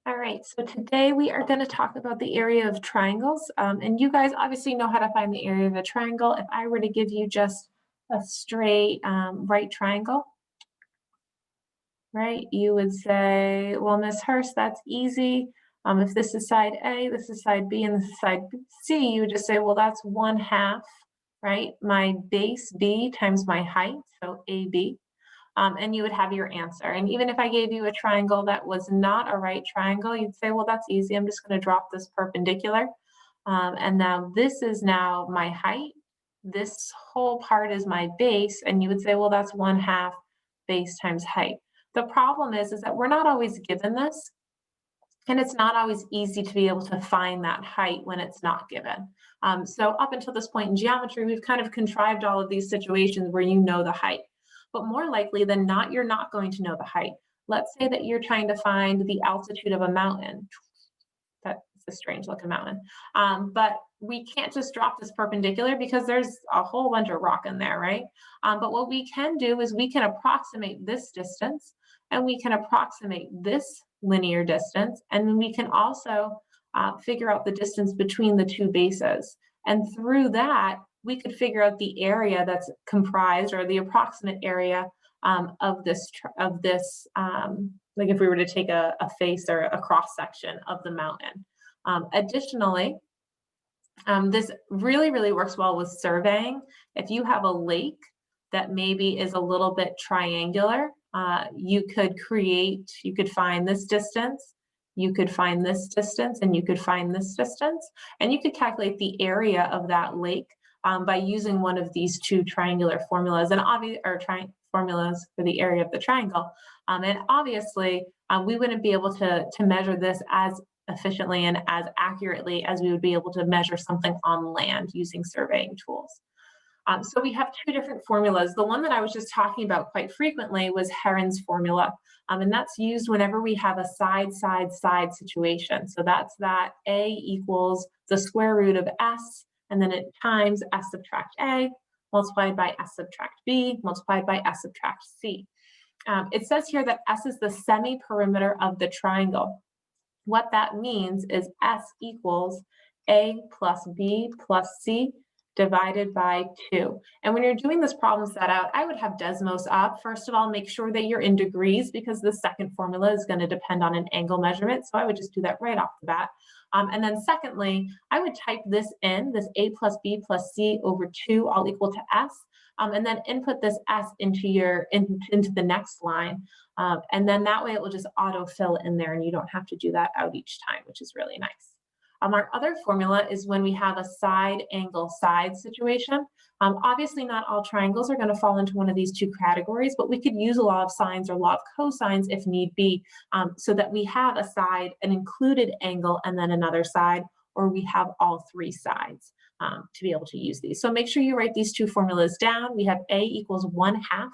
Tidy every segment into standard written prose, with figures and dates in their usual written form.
All right, so today we are going to talk about the area of triangles. And you guys obviously know how to find the area of a triangle. If I were to give you just a straight right triangle, right, you would say, well, Miss Hurst, that's easy. If this is side A, this is side B, and this is side C, you would just say, well, that's 1/2, right? My base B times my height, so AB. And you would have your answer. And even if I gave you a triangle that was not a right triangle, you'd say, well, that's easy. I'm just going to drop this perpendicular. And now this is now my height. This whole part is my base. And you would say, well, that's 1/2 base times height. The problem is that we're not always given this. And it's not always easy to be able to find that height when it's not given. So up until this point in geometry, we've kind of contrived all of these situations where you know the height. But more likely than not, you're not going to know the height. Let's say that you're trying to find the altitude of a mountain. That's a strange looking mountain. But we can't just drop this perpendicular because there's a whole bunch of rock in there, right? But what we can do is we can approximate this distance and we can approximate this linear distance. And then we can also figure out the distance between the two bases. And through that, we could figure out the area that's comprised or the approximate area of this, like if we were to take a face or a cross section of the mountain. Additionally, this really, really works well with surveying. If you have a lake that maybe is a little bit triangular, you could find this distance, you could find this distance, and you could find this distance, and you could calculate the area of that lake by using one of these two triangular formulas, and formulas for the area of the triangle. And obviously, we wouldn't be able to measure this as efficiently and as accurately as we would be able to measure something on land using surveying tools. So we have two different formulas. The one that I was just talking about quite frequently was Heron's formula, and that's used whenever we have a side, side, side situation. So that's that A equals the square root of S, and then it times S subtract A, multiplied by S subtract B, multiplied by S subtract C. It says here that S is the semi-perimeter of the triangle. What that means is S equals A plus B plus C divided by 2. And when you're doing this problem set out, I would have Desmos up. First of all, make sure that you're in degrees because the second formula is going to depend on an angle measurement. So I would just do that right off the bat. And then secondly, I would type this in, this A plus B plus C over 2 all equal to S. And then input this S into the next line. And then that way it will just auto-fill in there and you don't have to do that out each time, which is really nice. Our other formula is when we have a side angle side situation. Obviously not all triangles are going to fall into one of these two categories, but we could use a law of sines or law of cosines if need be, so that we have a side, an included angle, and then another side, or we have all three sides to be able to use these. So make sure you write these two formulas down. We have A equals 1/2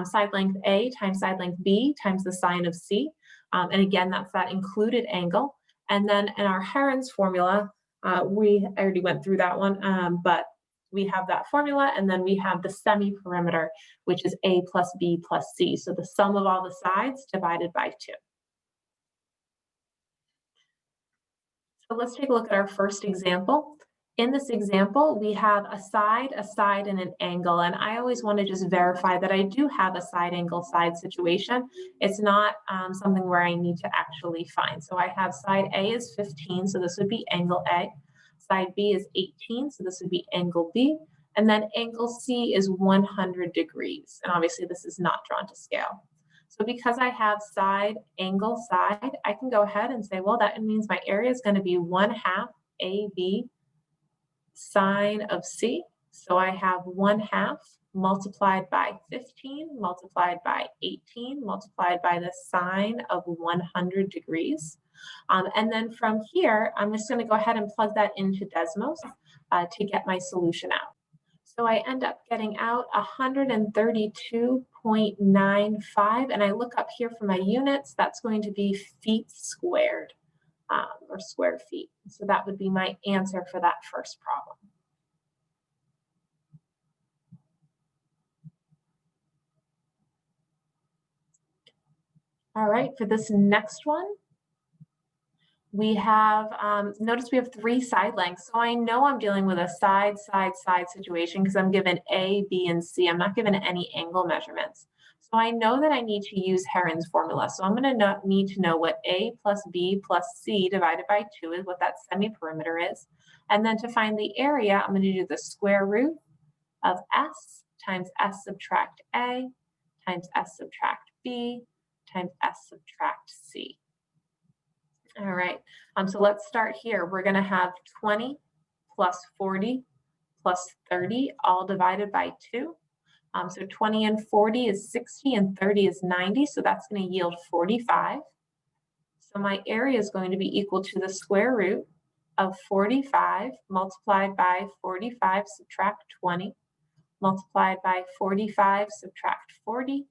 side length A times side length B times the sine of C. And again, that's that included angle. And then in our Heron's formula, I already went through that one, but we have that formula, and then we have the semi-perimeter, which is A plus B plus C. So the sum of all the sides divided by 2. So let's take a look at our first example. In this example, we have a side, and an angle. And I always want to just verify that I do have a side angle side situation. It's not something where I need to actually find. So I have side A is 15, so this would be angle A. Side B is 18, so this would be angle B. And then angle C is 100 degrees. And obviously this is not drawn to scale. So because I have side, angle, side, I can go ahead and say, well, that means my area is going to be 1/2 AB sine of C. So I have 1/2 multiplied by 15 multiplied by 18 multiplied by the sine of 100 degrees. And then from here, I'm just going to go ahead and plug that into Desmos to get my solution out. So I end up getting out 132.95, and I look up here for my units, that's going to be feet squared, or square feet. So that would be my answer for that first problem. All right, for this next one, We have, notice we have 3 side lengths. So I know I'm dealing with a side, side, side situation because I'm given A, B, and C. I'm not given any angle measurements. So I know that I need to use Heron's formula. So I'm going to need to know what A plus B plus C divided by 2 is, what that semi-perimeter is. And then to find the area, I'm going to do the square root of S times S subtract A times S subtract B times S subtract C. All right, so let's start here. We're going to have 20 plus 40 plus 30 all divided by 2. So 20 and 40 is 60 and 30 is 90. So that's going to yield 45. So my area is going to be equal to the square root of 45 multiplied by 45 subtract 20 multiplied by 45 subtract 40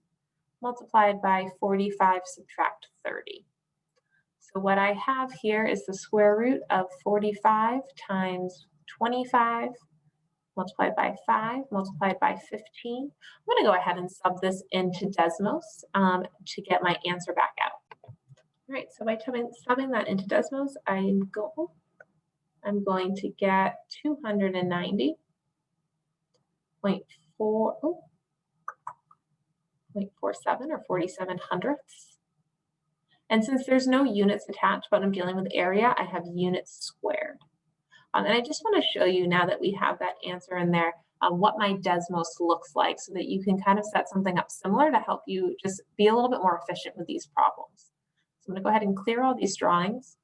multiplied by 45 subtract 30. So what I have here is the square root of 45 times 25 multiplied by 5 multiplied by 15. I'm going to go ahead and sub this into Desmos to get my answer back out. All right, so by subbing that into Desmos, I'm going to get 290.47 or 47 hundredths. And since there's no units attached, but I'm dealing with area, I have units squared. And I just want to show you now that we have that answer in there, what my Desmos looks like so that you can kind of set something up similar to help you just be a little bit more efficient with these problems. So I'm going to go ahead and clear all these drawings.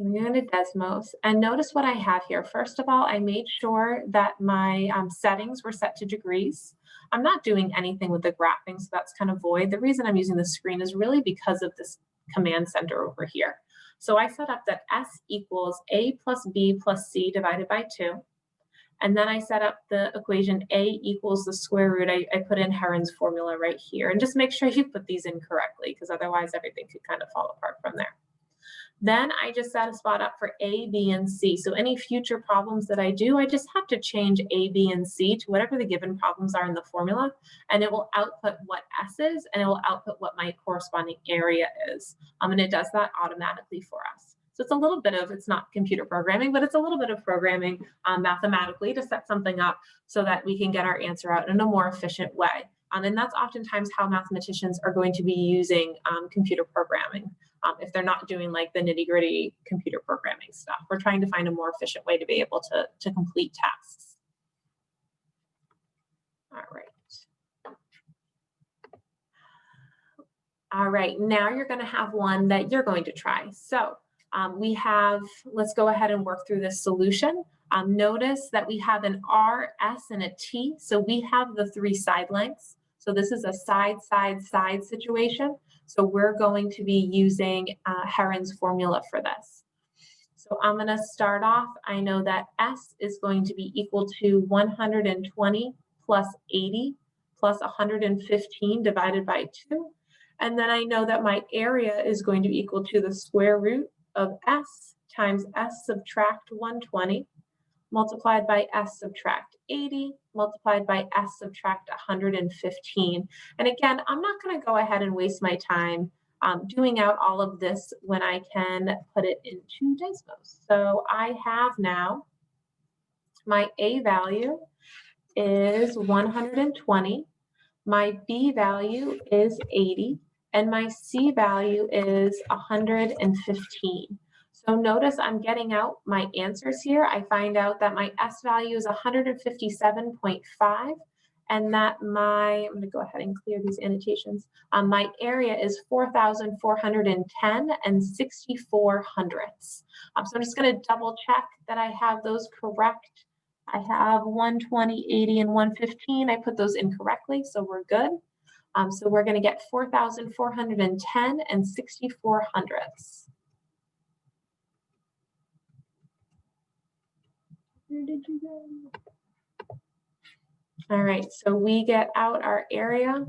I'm going to Desmos and notice what I have here. First of all, I made sure that my settings were set to degrees. I'm not doing anything with the graphing, so that's kind of void. The reason I'm using the screen is really because of this command center over here. So I set up that S equals A plus B plus C divided by 2. And then I set up the equation A equals the square root. I put in Heron's formula right here. And just make sure you put these in correctly because otherwise everything could kind of fall apart from there. Then I just set a spot up for A, B, and C. So any future problems that I do, I just have to change A, B, and C to whatever the given problems are in the formula, and it will output what S is, and it will output what my corresponding area is. And it does that automatically for us. So it's a little bit of, it's not computer programming, but it's a little bit of programming mathematically to set something up so that we can get our answer out in a more efficient way. And that's oftentimes how mathematicians are going to be using computer programming. If they're not doing like the nitty-gritty computer programming stuff, we're trying to find a more efficient way to be able to complete tasks. All right. All right, now you're going to have one that you're going to try. So we have, let's go ahead and work through this solution. Notice that we have an R, S, and a T. So we have the 3 side lengths. So this is a side, side, side situation. So we're going to be using Heron's formula for this. So I'm going to start off. I know that S is going to be equal to 120 plus 80 plus 115 divided by 2. And then I know that my area is going to be equal to the square root of S times S subtract 120 multiplied by S subtract 80 multiplied by S subtract 115. And again, I'm not going to go ahead and waste my time doing out all of this when I can put it into Desmos. So I have now my A value is 120, my B value is 80, and my C value is 115. So notice I'm getting out my answers here. I find out that my S value is 157.5 and that I'm going to go ahead and clear these annotations. My area is 4,410 and 64 hundredths. So I'm just going to double check that I have those correct. I have 120, 80, and 115. I put those incorrectly, so we're good. So we're going to get 4,410 and 64 hundredths. Where did you go? All right, so we get out our area,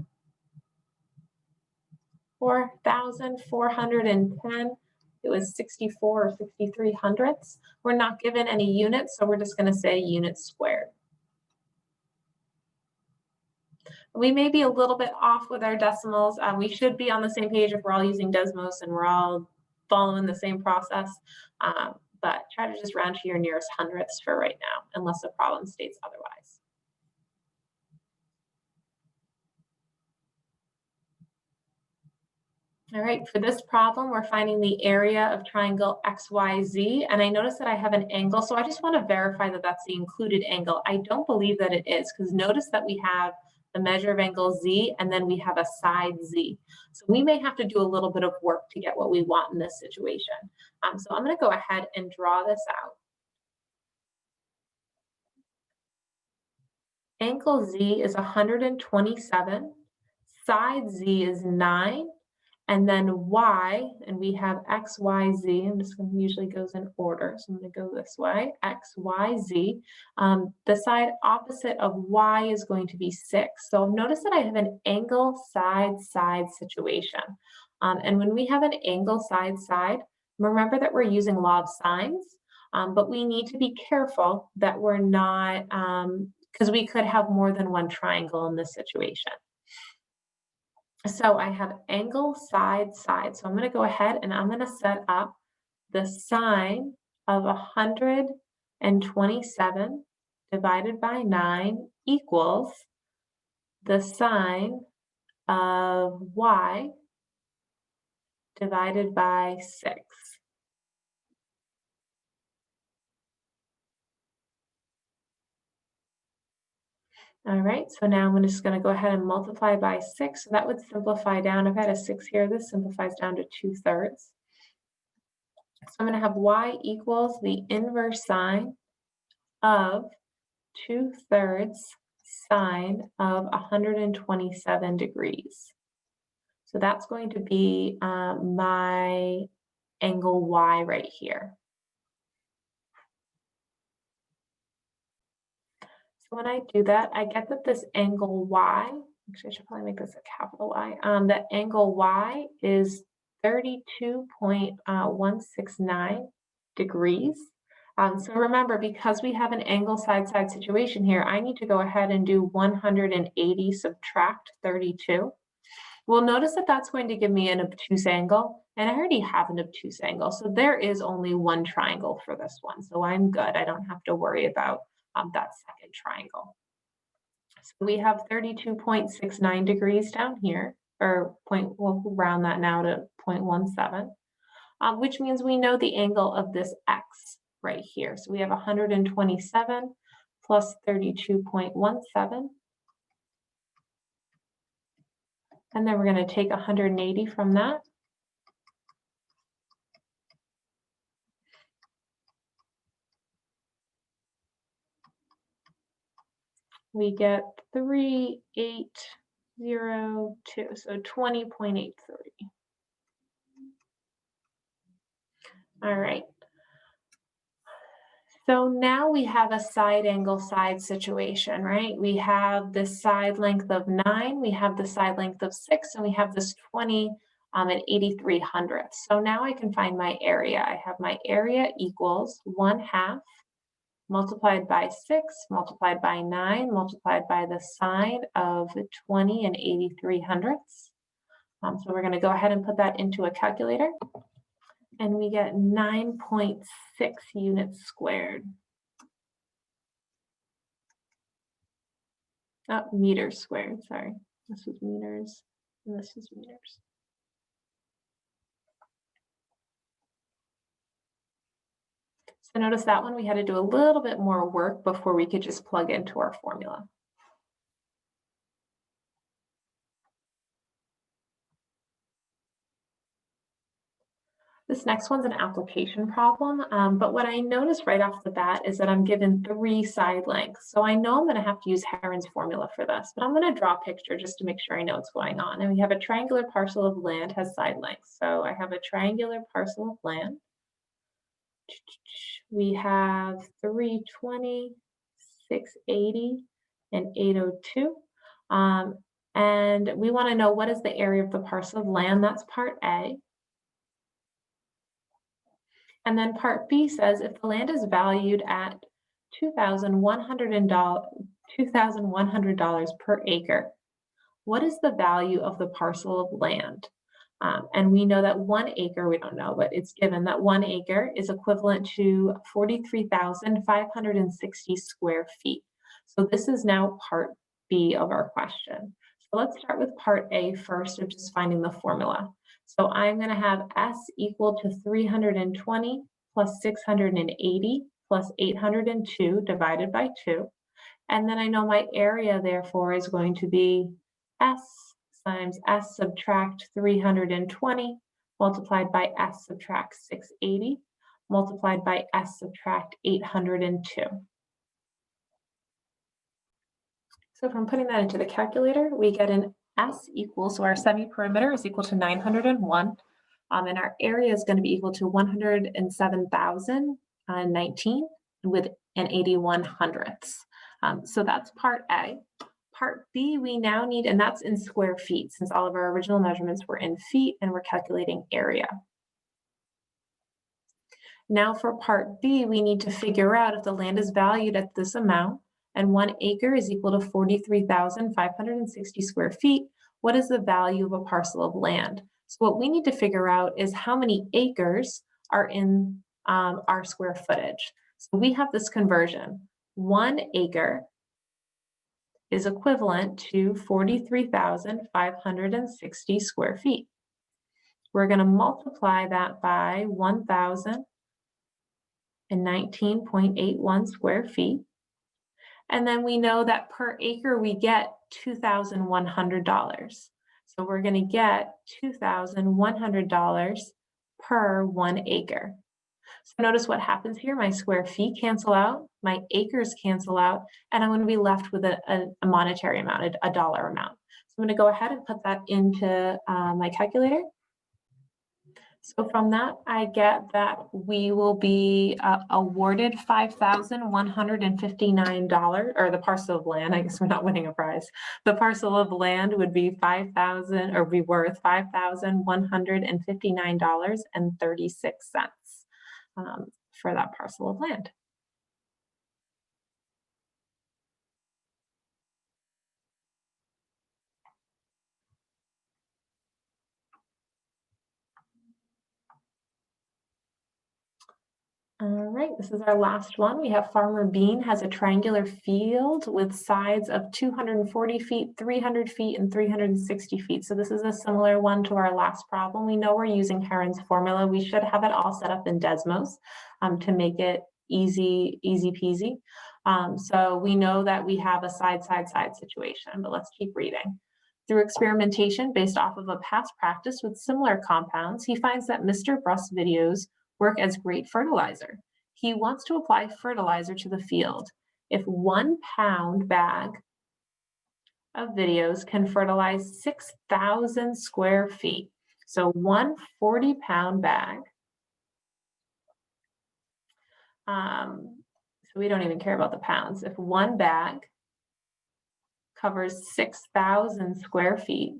4,410. It was 64 or 63 hundredths. We're not given any units, so we're just going to say units squared. We may be a little bit off with our decimals. We should be on the same page if we're all using Desmos and we're all following the same process, but try to just round to your nearest hundredths for right now, unless the problem states otherwise. All right, for this problem, we're finding the area of triangle XYZ, and I notice that I have an angle, so I just want to verify that that's the included angle. I don't believe that it is, because notice that we have the measure of angle Z, and then we have a side Z. So we may have to do a little bit of work to get what we want in this situation. So I'm going to go ahead and draw this out. Angle Z is 127, side Z is 9, and then Y, and we have X, Y, Z. I'm just going to usually goes in order. So I'm going to go this way, X, Y, Z. The side opposite of Y is going to be 6. So notice that I have an angle side situation. And when we have an angle side, remember that we're using law of sines, but we need to be careful that we're not, because we could have more than one triangle in this situation. So I have angle side. So I'm going to go ahead and I'm going to set up the sine of 127 divided by 9 equals the sine of y divided by 6. All right, so now I'm just going to go ahead and multiply by 6. So that would simplify down. I've got a 6 here. This simplifies down to 2/3. So I'm going to have y equals the inverse sine of 2/3 sine of 127 degrees. So that's going to be my angle y right here. So when I do that, I get that this angle y, actually I should probably make this a capital Y, that angle y is 32.169 degrees. So remember, because we have an angle side situation here, I need to go ahead and do 180 subtract 32. Well, notice that that's going to give me an obtuse angle, and I already have an obtuse angle. So there is only one triangle for this one. So I'm good. I don't have to worry about that second triangle. So we have 32.69 degrees down here, or we'll round that now to 0.17, which means we know the angle of this x right here. So we have 127 plus 32.17. And then we're going to take 180 from that. We get 3802, so 20.83. All right. So now we have a side angle side situation, right? We have this side length of 9, we have the side length of 6, and we have this 20 and 83 hundredths. So now I can find my area. I have my area equals 1/2 multiplied by 6 multiplied by 9 multiplied by the sine of 20 and 83 hundredths. So we're going to go ahead and put that into a calculator. And we get 9.6 units squared. Oh, meters squared, sorry. This was meters, and this is meters. So notice that one, we had to do a little bit more work before we could just plug into our formula. This next one's an application problem, but what I noticed right off the bat is that I'm given 3 side lengths. So I know I'm going to have to use Heron's formula for this, but I'm going to draw a picture just to make sure I know what's going on. And we have a triangular parcel of land has side lengths. So I have a triangular parcel of land. We have 320, 680, and 802. And we want to know what is the area of the parcel of land. That's part A. And then part B says if the land is valued at $2,100 per acre, what is the value of the parcel of land? And we know that 1 acre, we don't know, but it's given that 1 acre is equivalent to 43,560 square feet. So this is now part B of our question. So let's start with part A first, of just finding the formula. So I'm going to have S equal to 320 plus 680 plus 802 divided by 2. And then I know my area, therefore, is going to be S times S subtract 320 multiplied by S subtract 680 multiplied by S subtract 802. So from putting that into the calculator, we get an S equals, so our semi-perimeter is equal to 901, and our area is going to be equal to 107,019 with an 81 hundredths. So that's part A. Part B, we now need, and that's in square feet, since all of our original measurements were in feet and we're calculating area. Now for part B, we need to figure out if the land is valued at this amount and 1 acre is equal to 43,560 square feet, what is the value of a parcel of land? So what we need to figure out is how many acres are in our square footage. So we have this conversion. 1 acre is equivalent to 43,560 square feet. We're going to multiply that by 1,019.81 square feet. And then we know that per acre we get $2,100. So we're going to get $2,100 per 1 acre. So notice what happens here. My square feet cancel out, my acres cancel out, and I'm going to be left with a monetary amount, a dollar amount. So I'm going to go ahead and put that into my calculator. So from that, I get that we will be awarded $5,159, or the parcel of land. I guess we're not winning a prize. The parcel of land would be $5,000, or be worth $5,159.36 for that parcel of land. All right, this is our last one. We have Farmer Bean has a triangular field with sides of 240 feet, 300 feet, and 360 feet. So this is a similar one to our last problem. We know we're using Heron's formula. We should have it all set up in Desmos to make it easy peasy. So we know that we have a side situation, but let's keep reading. Through experimentation based off of a past practice with similar compounds, he finds that Mr. Brust's videos work as great fertilizer. He wants to apply fertilizer to the field. If 1 pound bag of videos can fertilize 6,000 square feet, so 1 40-pound bag, so we don't even care about the pounds. If 1 bag covers 6,000 square feet,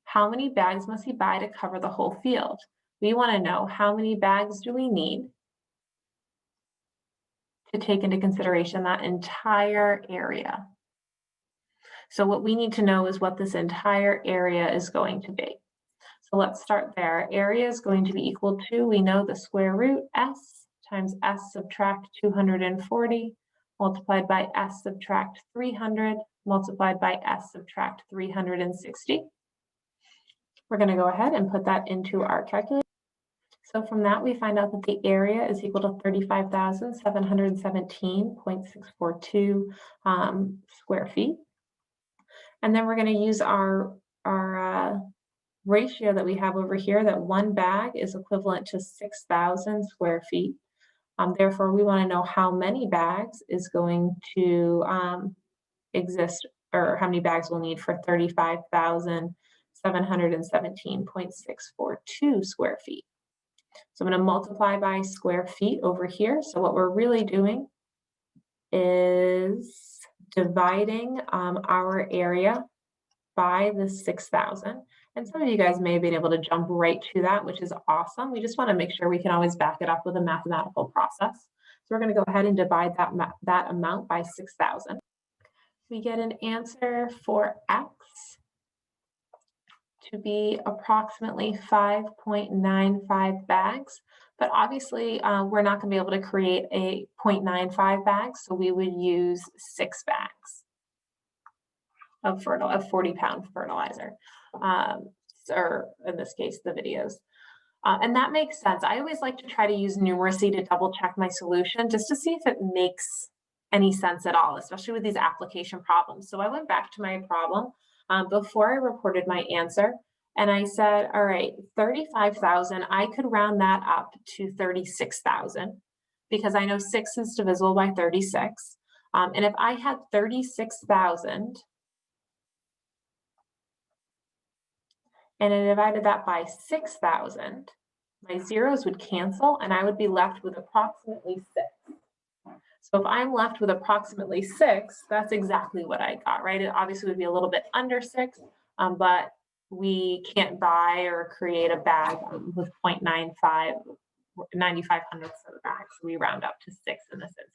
how many bags must he buy to cover the whole field? We want to know how many bags do we need to take into consideration that entire area. So what we need to know is what this entire area is going to be. So let's start there. Area is going to be equal to, we know the square root S times S subtract 240 multiplied by S subtract 300 multiplied by S subtract 360. We're going to go ahead and put that into our calculator. So from that, we find out that the area is equal to 35,717.642 square feet. And then we're going to use our ratio that we have over here, that 1 bag is equivalent to 6,000 square feet. Therefore, we want to know how many bags is going to exist, or how many bags we'll need for 35,717.642 square feet. So I'm going to multiply by square feet over here. So what we're really doing is dividing our area by the 6,000. And some of you guys may have been able to jump right to that, which is awesome. We just want to make sure we can always back it up with a mathematical process. So we're going to go ahead and divide that amount by 6,000. We get an answer for X to be approximately 5.95 bags, but obviously we're not going to be able to create a 0.95 bags, so we would use 6 bags of 40-pound fertilizer, or in this case, the videos. And that makes sense. I always like to try to use numeracy to double check my solution just to see if it makes any sense at all, especially with these application problems. So I went back to my problem before I reported my answer, and I said, all right, 35,000, I could round that up to 36,000 because I know 6 is divisible by 36. And if I had 36,000 and I divided that by 6,000, my zeros would cancel and I would be left with approximately 6. So if I'm left with approximately 6, that's exactly what I got, right? It obviously would be a little bit under 6, but we can't buy or create a bag with 0.95, 95 hundredths of a bag. So we round up to 6 in this instance.